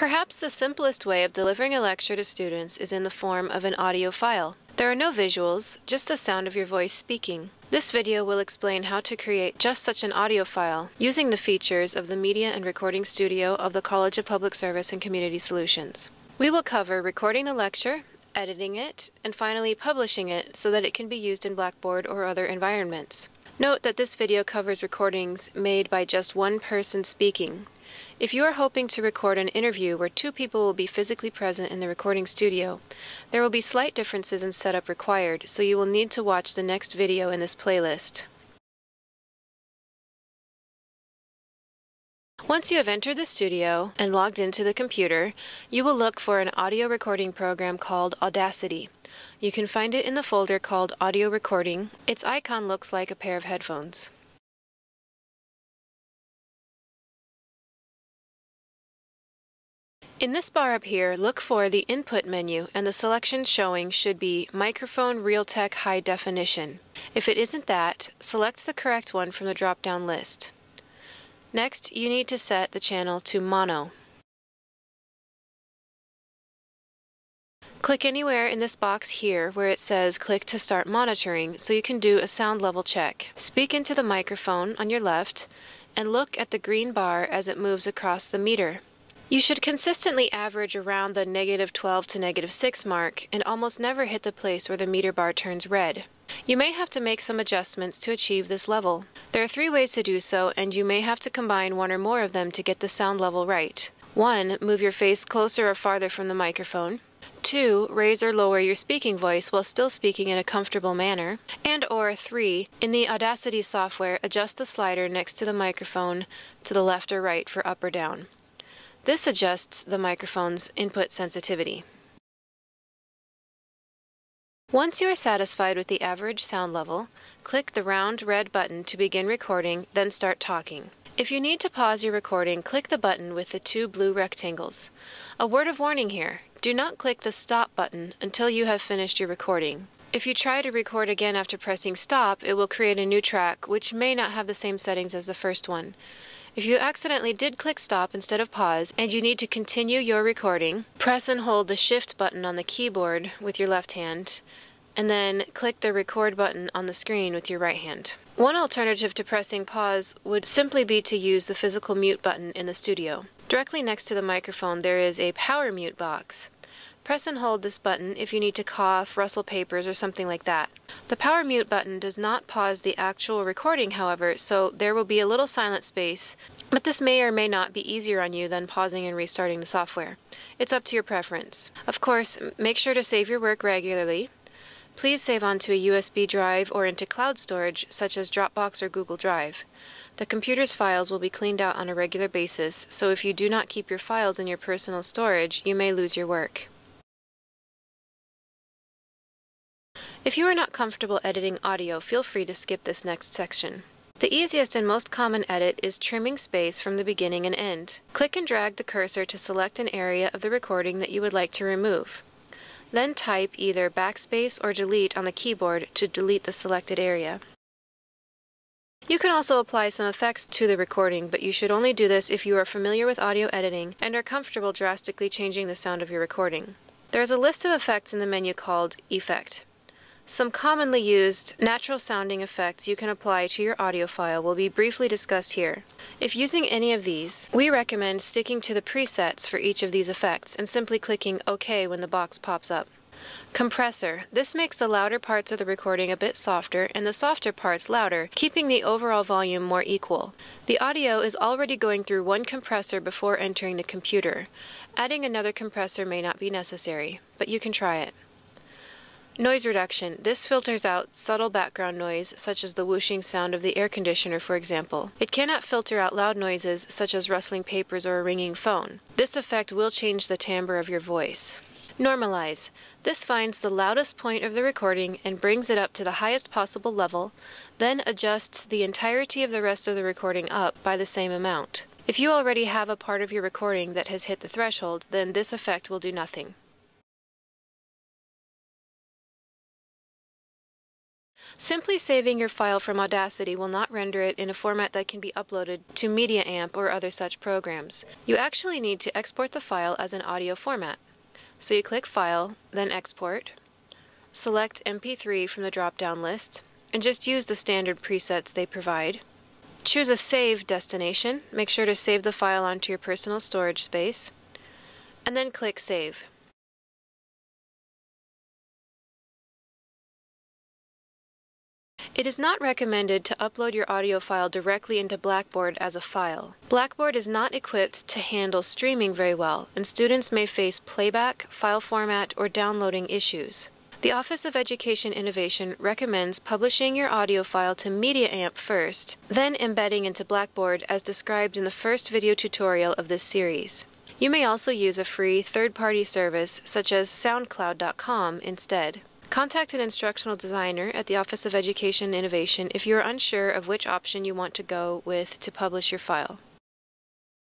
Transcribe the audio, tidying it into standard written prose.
Perhaps the simplest way of delivering a lecture to students is in the form of an audio file. There are no visuals, just the sound of your voice speaking. This video will explain how to create just such an audio file using the features of the Media and Recording Studio of the College of Public Service and Community Solutions. We will cover recording the lecture, editing it, and finally publishing it so that it can be used in Blackboard or other environments. Note that this video covers recordings made by just one person speaking. If you are hoping to record an interview where two people will be physically present in the recording studio, there will be slight differences in setup required, so you will need to watch the next video in this playlist. Once you have entered the studio and logged into the computer, you will look for an audio recording program called Audacity. You can find it in the folder called Audio Recording. Its icon looks like a pair of headphones. In this bar up here, look for the Input menu, and the selection showing should be Microphone Realtek High Definition. If it isn't that, select the correct one from the drop-down list. Next, you need to set the channel to Mono. Click anywhere in this box here where it says Click to start monitoring so you can do a sound level check. Speak into the microphone on your left and look at the green bar as it moves across the meter. You should consistently average around the -12 to -6 mark and almost never hit the place where the meter bar turns red. You may have to make some adjustments to achieve this level. There are 3 ways to do so, and you may have to combine one or more of them to get the sound level right. 1. Move your face closer or farther from the microphone. 2. Raise or lower your speaking voice while still speaking in a comfortable manner. Or 3. In the Audacity software, adjust the slider next to the microphone to the left or right for up or down. This adjusts the microphone's input sensitivity. Once you are satisfied with the average sound level, click the round red button to begin recording, then start talking. If you need to pause your recording, click the button with the 2 blue rectangles. A word of warning here, do not click the stop button until you have finished your recording. If you try to record again after pressing stop, it will create a new track which may not have the same settings as the first one. If you accidentally did click stop instead of pause and you need to continue your recording, press and hold the shift button on the keyboard with your left hand, and then click the record button on the screen with your right hand. One alternative to pressing pause would simply be to use the physical mute button in the studio. Directly next to the microphone there is a power mute box. Press and hold this button if you need to cough, rustle papers, or something like that. The power mute button does not pause the actual recording, however, so there will be a little silent space, but this may or may not be easier on you than pausing and restarting the software. It's up to your preference. Of course, make sure to save your work regularly. Please save onto a USB drive or into cloud storage such as Dropbox or Google Drive. The computer's files will be cleaned out on a regular basis, so if you do not keep your files in your personal storage, you may lose your work. If you are not comfortable editing audio, feel free to skip this next section. The easiest and most common edit is trimming space from the beginning and end. Click and drag the cursor to select an area of the recording that you would like to remove. Then type either backspace or delete on the keyboard to delete the selected area. You can also apply some effects to the recording, but you should only do this if you are familiar with audio editing and are comfortable drastically changing the sound of your recording. There is a list of effects in the menu called Effect. Some commonly used natural sounding effects you can apply to your audio file will be briefly discussed here. If using any of these, we recommend sticking to the presets for each of these effects and simply clicking OK when the box pops up. Compressor. This makes the louder parts of the recording a bit softer and the softer parts louder, keeping the overall volume more equal. The audio is already going through one compressor before entering the computer. Adding another compressor may not be necessary, but you can try it. Noise reduction. This filters out subtle background noise, such as the whooshing sound of the air conditioner, for example. It cannot filter out loud noises, such as rustling papers or a ringing phone. This effect will change the timbre of your voice. Normalize. This finds the loudest point of the recording and brings it up to the highest possible level, then adjusts the entirety of the rest of the recording up by the same amount. If you already have a part of your recording that has hit the threshold, then this effect will do nothing. Simply saving your file from Audacity will not render it in a format that can be uploaded to MediaAmp or other such programs. You actually need to export the file as an audio format. So you click File, then Export, select MP3 from the drop-down list, and just use the standard presets they provide. Choose a save destination, make sure to save the file onto your personal storage space, and then click Save. It is not recommended to upload your audio file directly into Blackboard as a file. Blackboard is not equipped to handle streaming very well, and students may face playback, file format, or downloading issues. The Office of Education Innovation recommends publishing your audio file to MediaAmp first, then embedding into Blackboard as described in the first video tutorial of this series. You may also use a free third-party service such as SoundCloud.com instead. Contact an instructional designer at the Office of Education Innovation if you are unsure of which option you want to go with to publish your file.